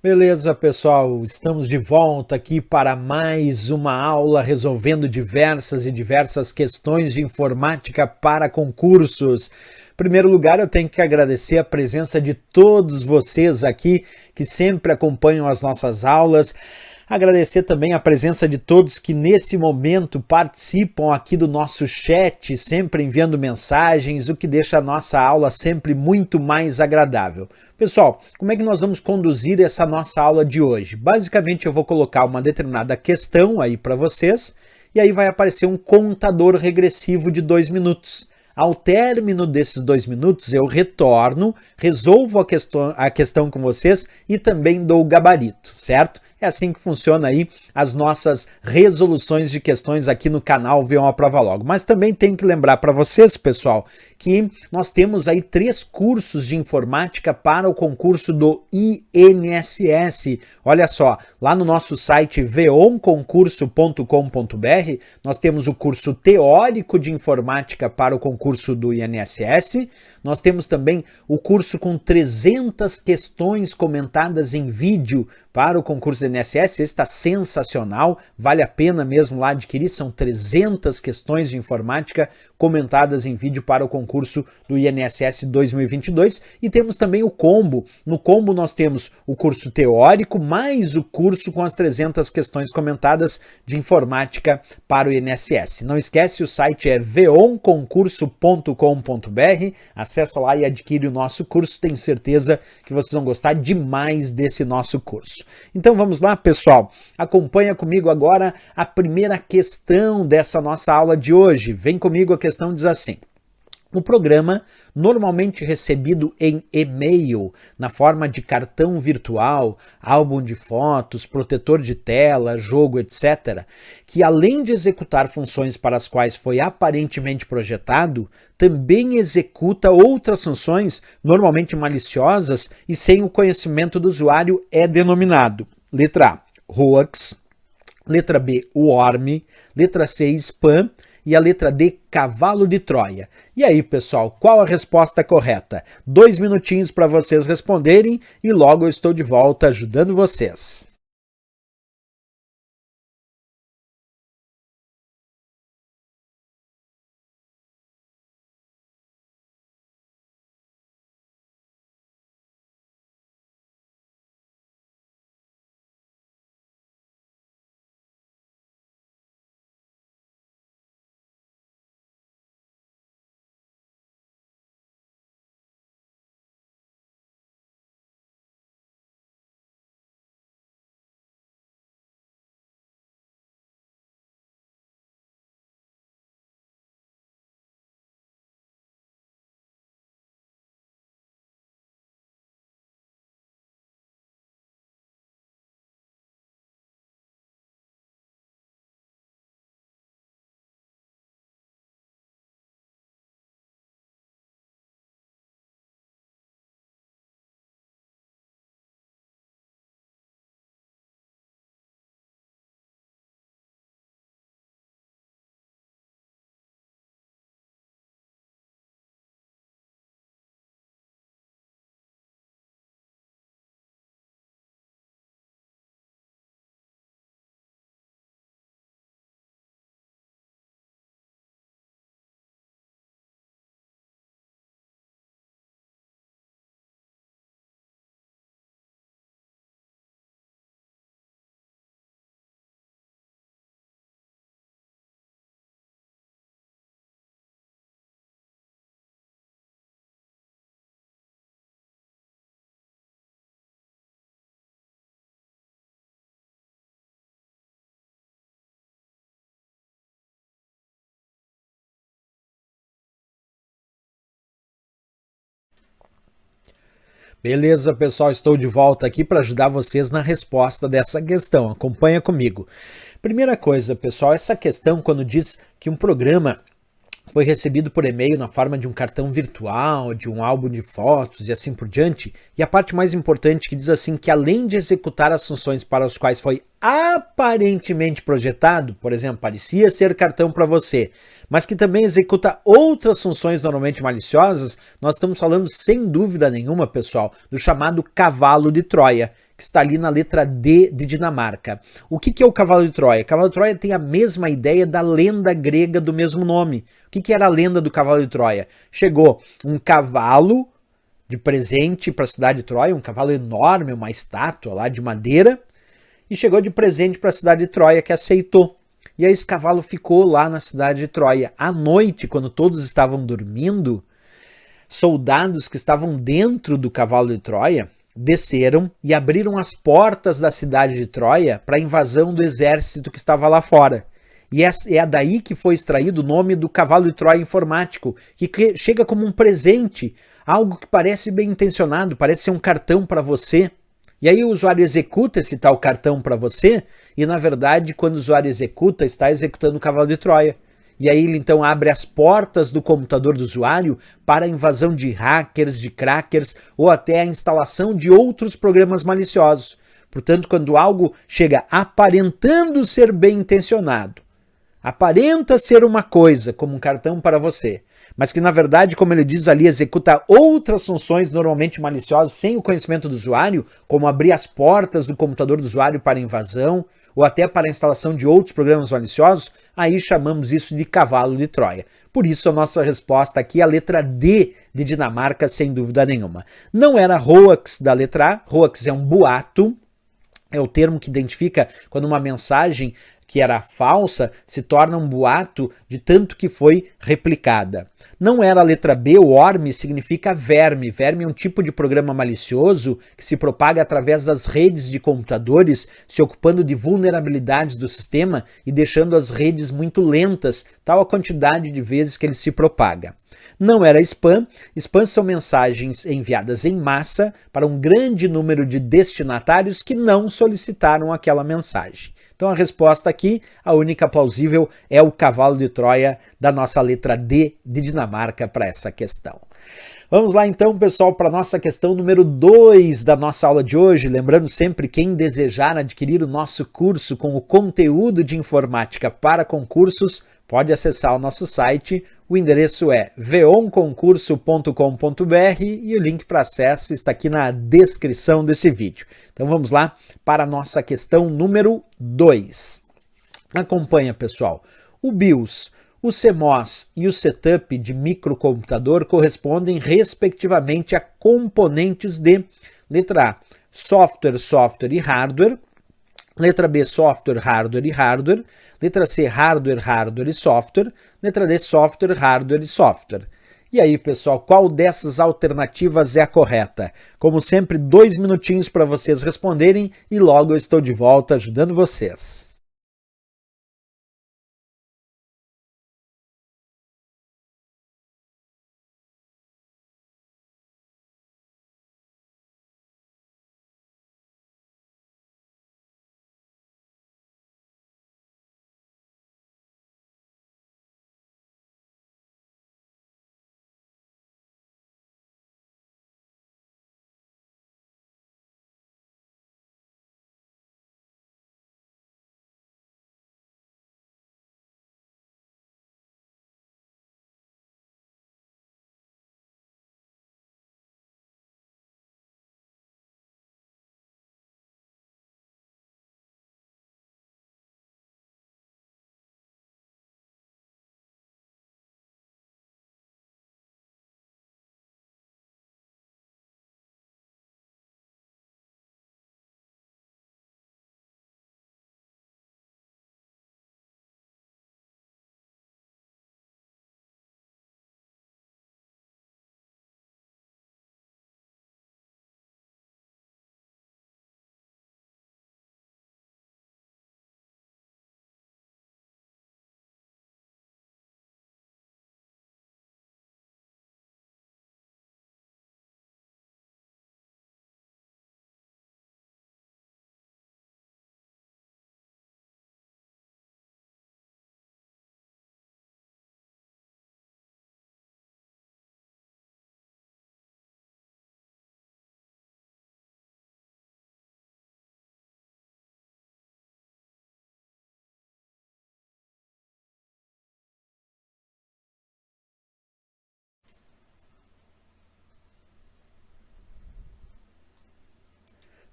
Beleza, pessoal, estamos de volta aqui para mais uma aula resolvendo diversas questões de informática para concursos. Em primeiro lugar, eu tenho que agradecer a presença de todos vocês aqui que sempre acompanham as nossas aulas. Agradecer também a presença de todos que nesse momento participam aqui do nosso chat, sempre enviando mensagens, o que deixa a nossa aula sempre muito mais agradável. Pessoal, como é que nós vamos conduzir essa nossa aula de hoje? Basicamente eu vou colocar uma determinada questão aí para vocês e aí vai aparecer um contador regressivo de 2 minutos. Ao término desses 2 minutos, eu retorno, resolvo a questão com vocês e também dou o gabarito, certo? É assim que funciona aí as nossas resoluções de questões aqui no canal V1 A Prova Logo. Mas também tenho que lembrar para vocês, pessoal, que nós temos aí 3 cursos de informática para o concurso do INSS. Olha só, lá no nosso site veonconcurso.com.br nós temos o curso teórico de informática para o concurso do INSS. Nós temos também o curso com 300 questões comentadas em vídeo para o concurso do INSS. Esse está sensacional, vale a pena mesmo lá adquirir, são 300 questões de informática comentadas em vídeo para o concurso do INSS 2022. E temos também o combo. No combo nós temos o curso teórico mais o curso com as 300 questões comentadas de informática para o INSS. Não esquece, o site é veonconcurso.com.br. Acessa lá e adquire o nosso curso. Tenho certeza que vocês vão gostar demais desse nosso curso. Então vamos lá, pessoal. Acompanha comigo agora a primeira questão dessa nossa aula de hoje. Vem comigo, a questão diz assim: o programa, normalmente recebido em e-mail, na forma de cartão virtual, álbum de fotos, protetor de tela, jogo, etc., que além de executar funções para as quais foi aparentemente projetado, também executa outras funções, normalmente maliciosas e sem o conhecimento do usuário, é denominado: letra A, hoax, letra B, worm, letra C, spam, e a letra D, cavalo de Troia. E aí, pessoal, qual a resposta correta? 2 minutinhos para vocês responderem e logo eu estou de volta ajudando vocês. Beleza, pessoal, estou de volta aqui para ajudar vocês na resposta dessa questão. Acompanha comigo. Primeira coisa, pessoal, essa questão quando diz que um programa foi recebido por e-mail na forma de um cartão virtual, de um álbum de fotos e assim por diante. E a parte mais importante que diz assim que além de executar as funções para as quais foi aparentemente projetado, por exemplo, parecia ser cartão para você, mas que também executa outras funções normalmente maliciosas, nós estamos falando sem dúvida nenhuma, pessoal, do chamado cavalo de Troia, que está ali na letra D de Dinamarca. O que é o cavalo de Troia? O cavalo de Troia tem a mesma ideia da lenda grega do mesmo nome. O que era a lenda do cavalo de Troia? Chegou um cavalo de presente para a cidade de Troia, um cavalo enorme, uma estátua lá de madeira, e chegou de presente para a cidade de Troia, que aceitou. E aí esse cavalo ficou lá na cidade de Troia. À noite, quando todos estavam dormindo, soldados que estavam dentro do cavalo de Troia desceram e abriram as portas da cidade de Troia para a invasão do exército que estava lá fora. E é daí que foi extraído o nome do cavalo de Troia informático, que chega como um presente, algo que parece bem intencionado, parece ser um cartão para você. E aí o usuário executa esse tal cartão para você, e na verdade, quando o usuário executa, está executando o cavalo de Troia. E aí ele então abre as portas do computador do usuário para a invasão de hackers, de crackers ou até a instalação de outros programas maliciosos. Portanto, quando algo chega aparentando ser bem intencionado, aparenta ser uma coisa, como um cartão para você, mas que na verdade, como ele diz ali, executa outras funções normalmente maliciosas sem o conhecimento do usuário, como abrir as portas do computador do usuário para invasão, ou até para a instalação de outros programas maliciosos, aí chamamos isso de cavalo de Troia. Por isso a nossa resposta aqui é a letra D de Dinamarca, sem dúvida nenhuma. Não era hoax da letra A, hoax é um boato, é o termo que identifica quando uma mensagem que era falsa se torna um boato de tanto que foi replicada. Não era a letra B, o worm significa verme. Verme é um tipo de programa malicioso que se propaga através das redes de computadores, se ocupando de vulnerabilidades do sistema e deixando as redes muito lentas, tal a quantidade de vezes que ele se propaga. Não era spam. Spam são mensagens enviadas em massa para um grande número de destinatários que não solicitaram aquela mensagem. Então a resposta aqui, a única plausível, é o cavalo de Troia da nossa letra D de Dinamarca para essa questão. Vamos lá então, pessoal, para a nossa questão número 2 da nossa aula de hoje. Lembrando sempre, quem desejar adquirir o nosso curso com o conteúdo de informática para concursos, pode acessar o nosso site. O endereço é veonconcurso.com.br e o link para acesso está aqui na descrição desse vídeo. Então vamos lá para a nossa questão número 2. Acompanha, pessoal. O BIOS, o CMOS e o setup de microcomputador correspondem respectivamente a componentes de letra A, software, software e hardware, letra B, software, hardware e hardware, letra C, hardware, hardware e software, letra D, software, hardware e software. E aí, pessoal, qual dessas alternativas é a correta? Como sempre, 2 minutinhos para vocês responderem e logo eu estou de volta ajudando vocês.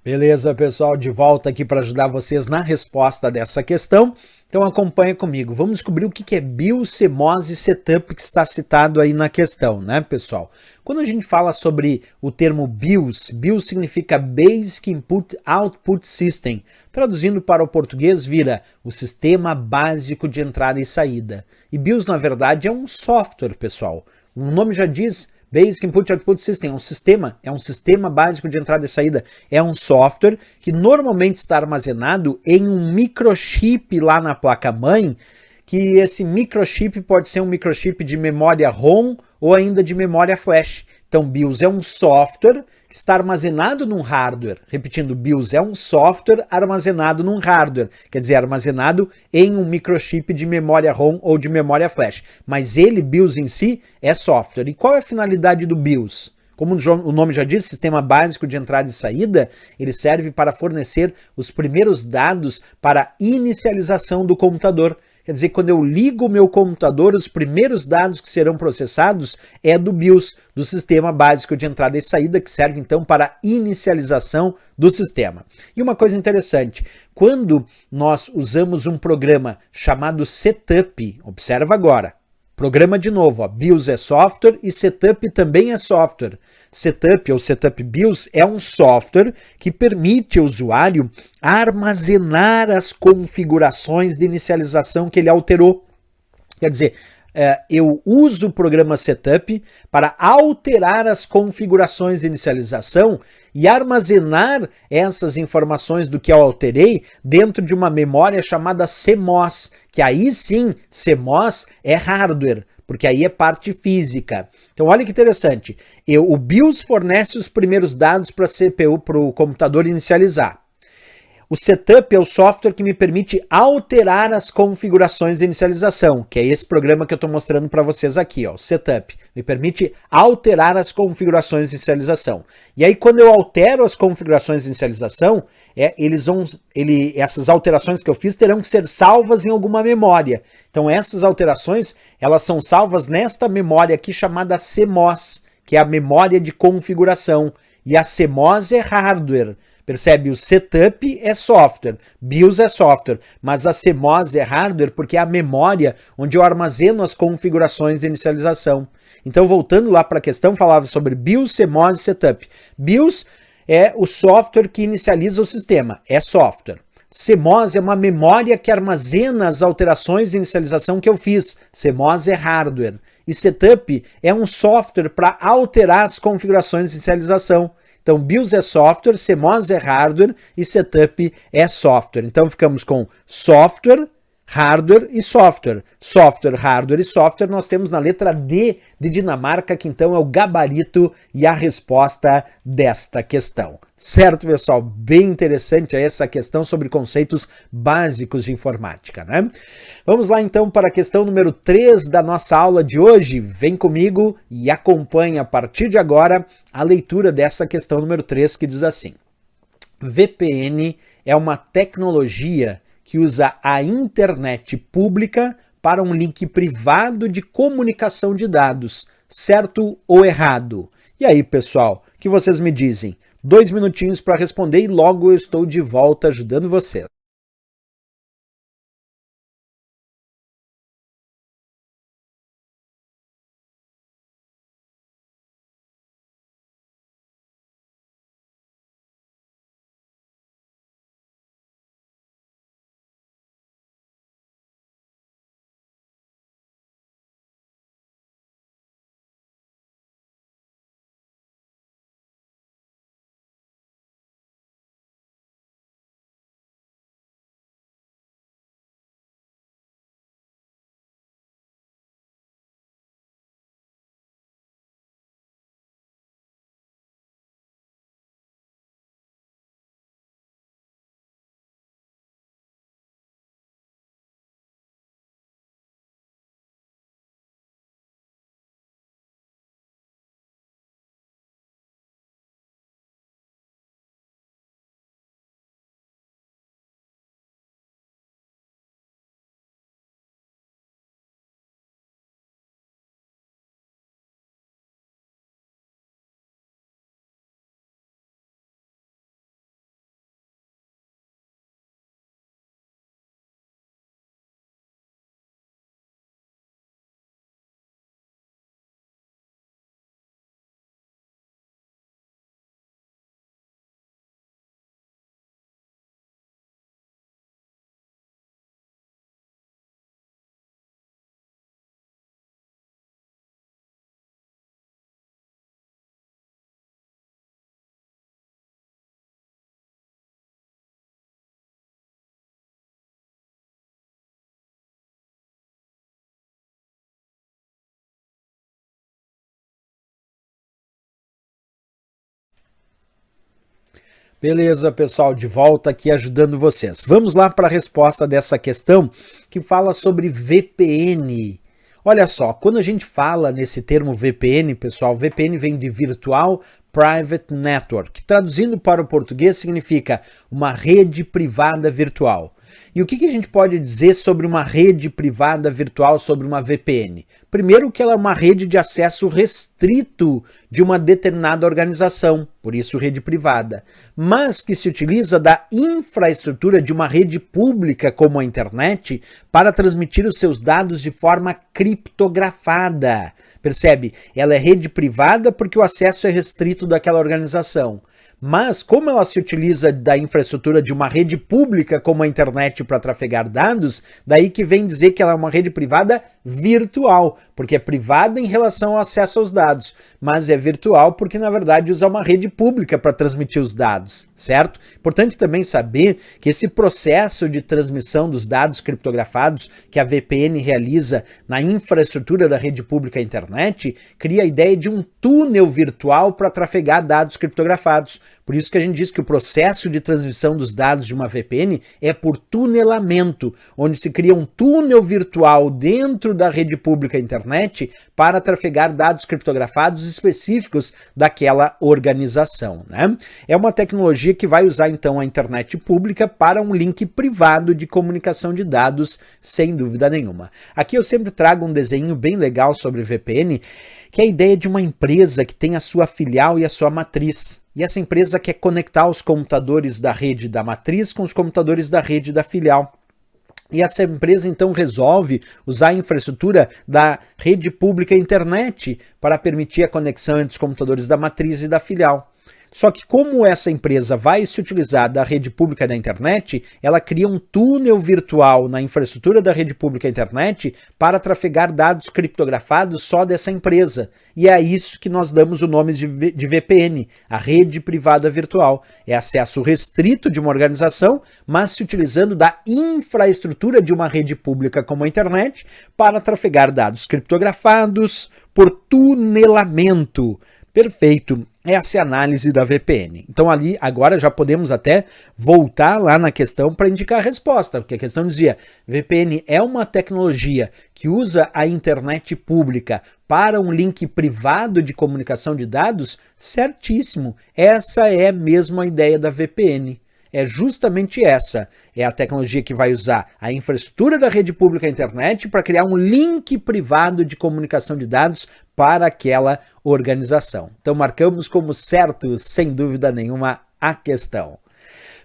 Beleza, pessoal, de volta aqui para ajudar vocês na resposta dessa questão. Então acompanha comigo. Vamos descobrir o que é BIOS, CMOS e Setup que está citado aí na questão, né, pessoal? Quando a gente fala sobre o termo BIOS, BIOS significa Basic Input Output System. Traduzindo para o português, vira o sistema básico de entrada e saída. E BIOS, na verdade, é um software, pessoal. O nome já diz. Basic Input Output System é um sistema básico de entrada e saída, é um software que normalmente está armazenado em um microchip lá na placa-mãe, que esse microchip pode ser um microchip de memória ROM ou ainda de memória flash. Então, BIOS é um software que está armazenado num hardware. Repetindo, BIOS é um software armazenado num hardware, quer dizer, armazenado em um microchip de memória ROM ou de memória flash. Mas ele, BIOS em si, é software. E qual é a finalidade do BIOS? Como o nome já diz, sistema básico de entrada e saída, ele serve para fornecer os primeiros dados para a inicialização do computador. Quer dizer, quando eu ligo o meu computador, os primeiros dados que serão processados é do BIOS, do sistema básico de entrada e saída, que serve então para a inicialização do sistema. E uma coisa interessante, quando nós usamos um programa chamado Setup, observa agora, programa de novo, ó, BIOS é software e Setup também é software. Setup ou Setup BIOS é um software que permite ao usuário armazenar as configurações de inicialização que ele alterou. Quer dizer, eu uso o programa Setup para alterar as configurações de inicialização e armazenar essas informações do que eu alterei dentro de uma memória chamada CMOS, que aí sim, CMOS é hardware, porque aí é parte física. Então olha que interessante, o BIOS fornece os primeiros dados para a CPU, para o computador inicializar. O Setup é o software que me permite alterar as configurações de inicialização, que é esse programa que eu estou mostrando para vocês aqui, ó, o Setup. Me permite alterar as configurações de inicialização. E aí, quando eu altero as configurações de inicialização, essas alterações que eu fiz terão que ser salvas em alguma memória. Então, essas alterações, elas são salvas nesta memória aqui chamada CMOS, que é a memória de configuração. E a CMOS é hardware. Percebe? O Setup é software, BIOS é software, mas a CMOS é hardware porque é a memória onde eu armazeno as configurações de inicialização. Então, voltando lá para a questão, falava sobre BIOS, CMOS e Setup. BIOS é o software que inicializa o sistema, é software. CMOS é uma memória que armazena as alterações de inicialização que eu fiz. CMOS é hardware. E Setup é um software para alterar as configurações de inicialização. Então, BIOS é software, CMOS é hardware e Setup é software. Então, ficamos com software, hardware e software. Software, hardware e software nós temos na letra D de Dinamarca, que então é o gabarito e a resposta desta questão. Certo, pessoal? Bem interessante essa questão sobre conceitos básicos de informática, né? Vamos lá então para a questão número 3 da nossa aula de hoje. Vem comigo e acompanhe a partir de agora a leitura dessa questão número 3 que diz assim: VPN é uma tecnologia que usa a internet pública para um link privado de comunicação de dados, certo ou errado? E aí, pessoal, o que vocês me dizem? 2 minutinhos para responder e logo eu estou de volta ajudando vocês. Beleza, pessoal, de volta aqui ajudando vocês. Vamos lá para a resposta dessa questão que fala sobre VPN. Olha só, quando a gente fala nesse termo VPN, pessoal, VPN vem de Virtual Private Network, que traduzindo para o português significa uma rede privada virtual. E o que a gente pode dizer sobre uma rede privada virtual, sobre uma VPN? Primeiro que ela é uma rede de acesso restrito de uma determinada organização, por isso rede privada, mas que se utiliza da infraestrutura de uma rede pública como a internet para transmitir os seus dados de forma criptografada. Percebe? Ela é rede privada porque o acesso é restrito daquela organização. Mas como ela se utiliza da infraestrutura de uma rede pública como a internet para trafegar dados, daí que vem dizer que ela é uma rede privada virtual, porque é privada em relação ao acesso aos dados, mas é virtual porque na verdade usa uma rede pública para transmitir os dados, certo? Importante também saber que esse processo de transmissão dos dados criptografados que a VPN realiza na infraestrutura da rede pública internet cria a ideia de um túnel virtual para trafegar dados criptografados. Por isso que a gente diz que o processo de transmissão dos dados de uma VPN é por tunelamento, onde se cria um túnel virtual dentro da rede pública internet para trafegar dados criptografados específicos daquela organização, né? É uma tecnologia que vai usar então a internet pública para um link privado de comunicação de dados, sem dúvida nenhuma. Aqui eu sempre trago um desenho bem legal sobre VPN, que é a ideia de uma empresa que tem a sua filial e a sua matriz. E essa empresa quer conectar os computadores da rede da matriz com os computadores da rede da filial. E essa empresa então resolve usar a infraestrutura da rede pública internet para permitir a conexão entre os computadores da matriz e da filial. Só que como essa empresa vai se utilizar da rede pública da internet, ela cria um túnel virtual na infraestrutura da rede pública internet para trafegar dados criptografados só dessa empresa. E é isso que nós damos o nome de VPN, a rede privada virtual. É acesso restrito de uma organização, mas se utilizando da infraestrutura de uma rede pública como a internet para trafegar dados criptografados por tunelamento. Perfeito. Essa é a análise da VPN. Então ali agora já podemos até voltar lá na questão para indicar a resposta, porque a questão dizia: VPN é uma tecnologia que usa a internet pública para um link privado de comunicação de dados? Certíssimo. Essa é mesmo a ideia da VPN. É justamente essa. É a tecnologia que vai usar a infraestrutura da rede pública internet para criar um link privado de comunicação de dados para aquela organização. Então marcamos como certo, sem dúvida nenhuma, a questão.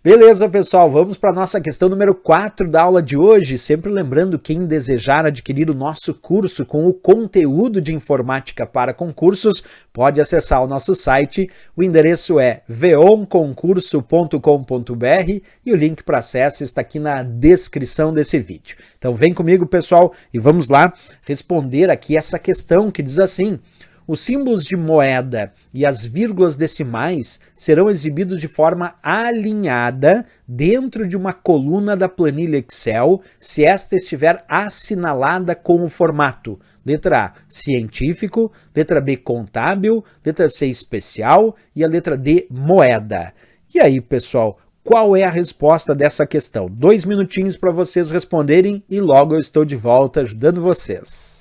Beleza, pessoal, vamos para a nossa questão número 4 da aula de hoje. Sempre lembrando, quem desejar adquirir o nosso curso com o conteúdo de informática para concursos, pode acessar o nosso site. O endereço é veonconcurso.com.br e o link para acesso está aqui na descrição desse vídeo. Então vem comigo, pessoal, e vamos lá responder aqui essa questão que diz assim: os símbolos de moeda e as vírgulas decimais serão exibidos de forma alinhada dentro de uma coluna da planilha Excel se esta estiver assinalada com o formato: letra A, científico; letra B, contábil; letra C, especial; e a letra D, moeda. E aí, pessoal, qual é a resposta dessa questão? 2 minutinhos para vocês responderem e logo eu estou de volta ajudando vocês.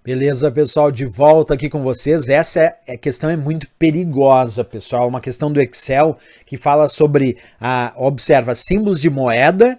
Beleza, pessoal, de volta aqui com vocês. Essa questão é muito perigosa, pessoal. Uma questão do Excel que fala sobre, observa, símbolos de moeda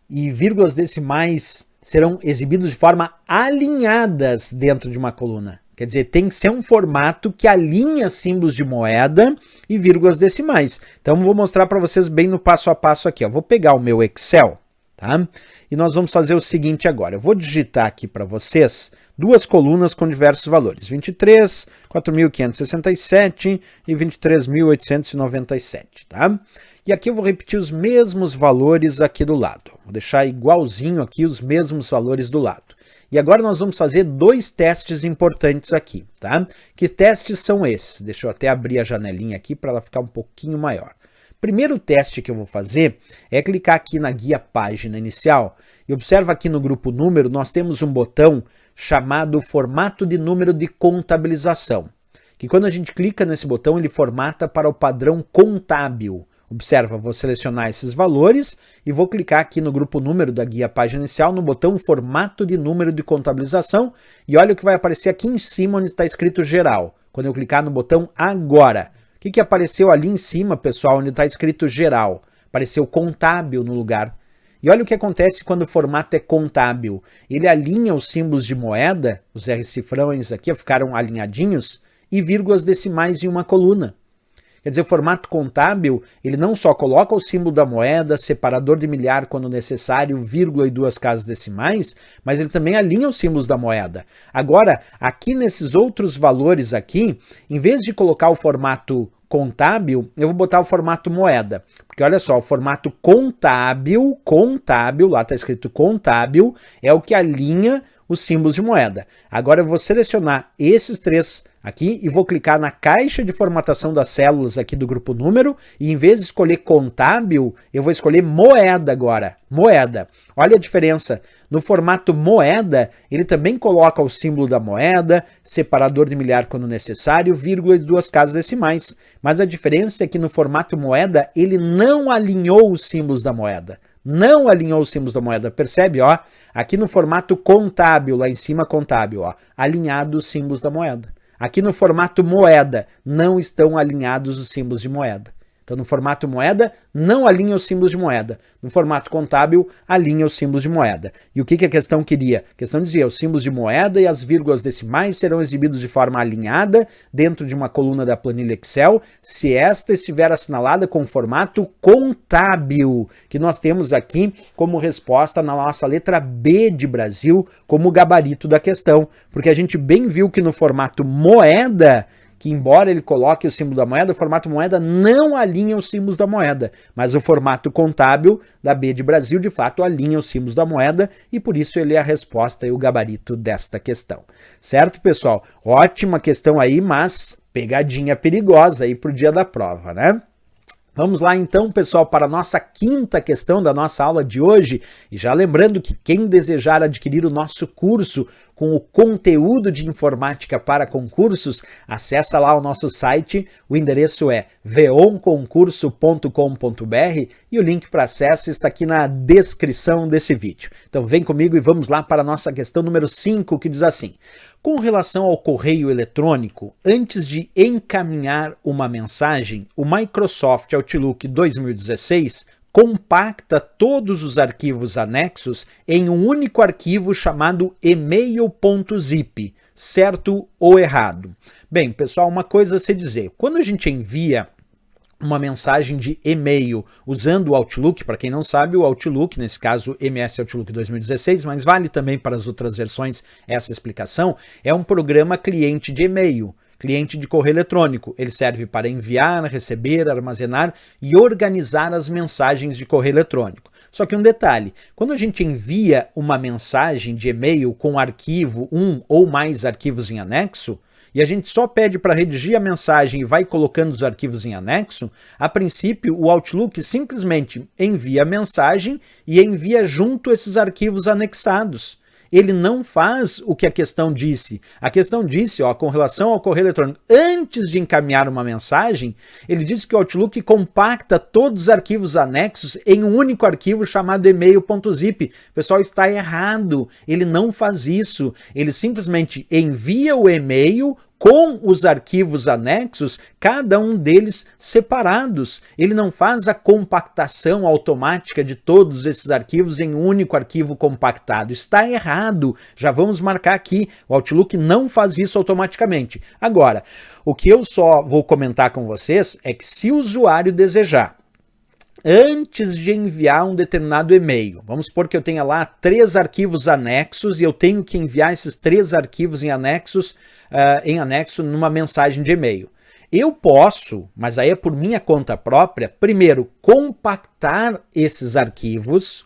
e vírgulas decimais serão exibidos de forma alinhadas dentro de uma coluna. Quer dizer, tem que ser um formato que alinha símbolos de moeda e vírgulas decimais. Então, vou mostrar para vocês bem no passo a passo aqui. Vou pegar o meu Excel, tá? E nós vamos fazer o seguinte agora. Eu vou digitar aqui para vocês duas colunas com diversos valores. 23, 4.567 e 23.897, tá? E aqui eu vou repetir os mesmos valores aqui do lado. Vou deixar igualzinho aqui os mesmos valores do lado. E agora nós vamos fazer dois testes importantes aqui, tá? Que testes são esses? Deixa eu até abrir a janelinha aqui para ela ficar um pouquinho maior. Primeiro teste que eu vou fazer é clicar aqui na guia página inicial e observa aqui no grupo número nós temos um botão chamado formato de número de contabilização, que quando a gente clica nesse botão ele formata para o padrão contábil. Observa, vou selecionar esses valores e vou clicar aqui no grupo número da guia página inicial no botão formato de número de contabilização e olha o que vai aparecer aqui em cima onde está escrito geral. Quando eu clicar no botão agora, o que apareceu ali em cima, pessoal, onde está escrito geral? Apareceu contábil no lugar. E olha o que acontece quando o formato é contábil. Ele alinha os símbolos de moeda, os R cifrões aqui ficaram alinhadinhos, e vírgulas decimais em uma coluna. Quer dizer, o formato contábil, ele não só coloca o símbolo da moeda, separador de milhar quando necessário, vírgula e duas casas decimais, mas ele também alinha os símbolos da moeda. Agora, aqui nesses outros valores aqui, em vez de colocar o formato contábil, eu vou botar o formato moeda. Porque olha só, o formato contábil, lá está escrito contábil, é o que alinha os símbolos de moeda. Agora eu vou selecionar esses três aqui e vou clicar na caixa de formatação das células aqui do grupo número e em vez de escolher contábil, eu vou escolher moeda agora. Moeda. Olha a diferença. No formato moeda, ele também coloca o símbolo da moeda, separador de milhar quando necessário, vírgula e duas casas decimais. Mas a diferença é que no formato moeda, ele não alinhou os símbolos da moeda. Não alinhou os símbolos da moeda. Percebe, ó? Aqui no formato contábil, lá em cima contábil, ó, alinhados os símbolos da moeda. Aqui no formato moeda, não estão alinhados os símbolos de moeda. Então, no formato moeda, não alinha os símbolos de moeda. No formato contábil, alinha os símbolos de moeda. E o que a questão queria? A questão dizia, os símbolos de moeda e as vírgulas decimais serão exibidos de forma alinhada dentro de uma coluna da planilha Excel, se esta estiver assinalada com formato contábil, que nós temos aqui como resposta na nossa letra B de Brasil, como gabarito da questão. Porque a gente bem viu que no formato moeda, que embora ele coloque o símbolo da moeda, o formato moeda não alinha os símbolos da moeda, mas o formato contábil da B de Brasil, de fato, alinha os símbolos da moeda e por isso ele é a resposta e o gabarito desta questão. Certo, pessoal? Ótima questão aí, mas pegadinha perigosa aí pro dia da prova, né? Vamos lá então, pessoal, para a nossa quinta questão da nossa aula de hoje. E já lembrando que quem desejar adquirir o nosso curso com o conteúdo de informática para concursos, acessa lá o nosso site, o endereço é veonconcurso.com.br e o link para acesso está aqui na descrição desse vídeo. Então vem comigo e vamos lá para a nossa questão número 5, que diz assim: com relação ao correio eletrônico, antes de encaminhar uma mensagem, o Microsoft Outlook 2016 compacta todos os arquivos anexos em um único arquivo chamado email.zip, certo ou errado? Bem, pessoal, uma coisa a se dizer, quando a gente envia uma mensagem de e-mail usando o Outlook, para quem não sabe, o Outlook, nesse caso MS Outlook 2016, mas vale também para as outras versões essa explicação, é um programa cliente de e-mail, cliente de correio eletrônico. Ele serve para enviar, receber, armazenar e organizar as mensagens de correio eletrônico. Só que um detalhe, quando a gente envia uma mensagem de e-mail com arquivo, um ou mais arquivos em anexo, e a gente só pede para redigir a mensagem e vai colocando os arquivos em anexo, a princípio o Outlook simplesmente envia a mensagem e envia junto esses arquivos anexados. ele não faz o que a questão disse. A questão disse, ó, com relação ao correio eletrônico, antes de encaminhar uma mensagem, ele disse que o Outlook compacta todos os arquivos anexos em um único arquivo chamado e-mail.zip. O pessoal está errado, ele não faz isso. Ele simplesmente envia o e-mail com os arquivos anexos, cada um deles separados. Ele não faz a compactação automática de todos esses arquivos em um único arquivo compactado. Está errado. Já vamos marcar aqui. O Outlook não faz isso automaticamente. Agora, o que eu só vou comentar com vocês é que se o usuário desejar, antes de enviar um determinado e-mail, vamos supor que eu tenha lá 3 arquivos anexos e eu tenho que enviar esses 3 arquivos em anexo numa mensagem de e-mail. Eu posso, mas aí é por minha conta própria, primeiro compactar esses arquivos,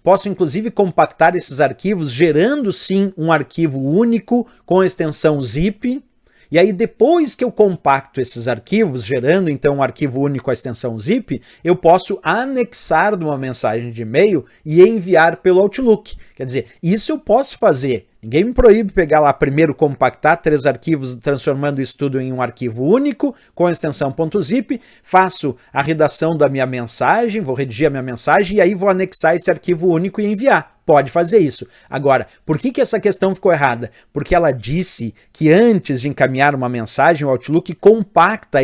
posso inclusive compactar esses arquivos gerando sim um arquivo único com a extensão zip. E aí, depois que eu compacto esses arquivos, gerando então um arquivo único com a extensão zip, eu posso anexar numa mensagem de e-mail e enviar pelo Outlook. Quer dizer, isso eu posso fazer. Ninguém me proíbe pegar lá primeiro compactar 3 arquivos, transformando isso tudo em um arquivo único com a extensão .zip, faço a redação da minha mensagem, vou redigir a minha mensagem e aí vou anexar esse arquivo único e enviar. Pode fazer isso. Agora, por que essa questão ficou errada? Porque ela disse que antes de encaminhar uma mensagem, o Outlook compacta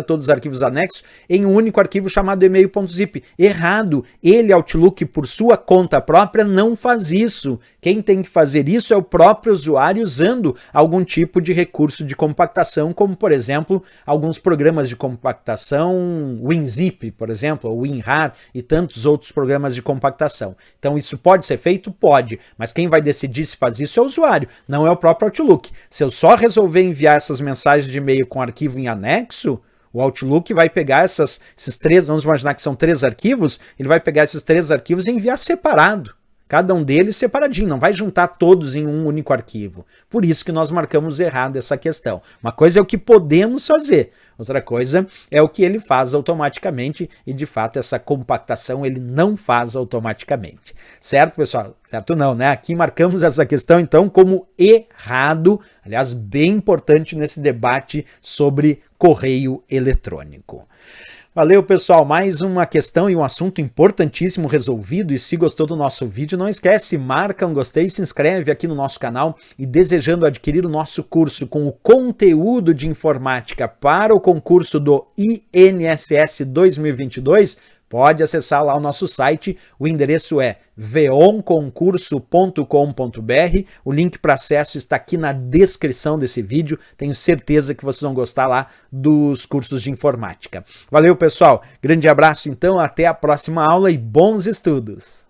todos os arquivos anexos em um único arquivo chamado e-mail.zip. Errado. Ele, Outlook, por sua conta própria, não faz isso. Quem tem que fazer isso é o próprio usuário usando algum tipo de recurso de compactação, como, por exemplo, alguns programas de compactação, WinZip, por exemplo, ou WinRAR e tantos outros programas de compactação. Então isso pode ser feito? Pode, mas quem vai decidir se faz isso é o usuário, não é o próprio Outlook. Se eu só resolver enviar essas mensagens de e-mail com arquivo em anexo, o Outlook vai pegar esses 3, vamos imaginar que são 3 arquivos, ele vai pegar esses 3 arquivos e enviar separado. Cada um deles separadinho, não vai juntar todos em um único arquivo. Por isso que nós marcamos errado essa questão. Uma coisa é o que podemos fazer, outra coisa é o que ele faz automaticamente e, de fato, essa compactação ele não faz automaticamente. Certo, pessoal? Certo não, né? Aqui marcamos essa questão, então, como errado, aliás, bem importante nesse debate sobre correio eletrônico. Valeu, pessoal, mais uma questão e um assunto importantíssimo resolvido. E se gostou do nosso vídeo, não esquece, marca um gostei, se inscreve aqui no nosso canal e desejando adquirir o nosso curso com o conteúdo de informática para o concurso do INSS 2022, pode acessar lá o nosso site, o endereço é veonconcurso.com.br, o link para acesso está aqui na descrição desse vídeo, tenho certeza que vocês vão gostar lá dos cursos de informática. Valeu, pessoal, grande abraço então, até a próxima aula e bons estudos!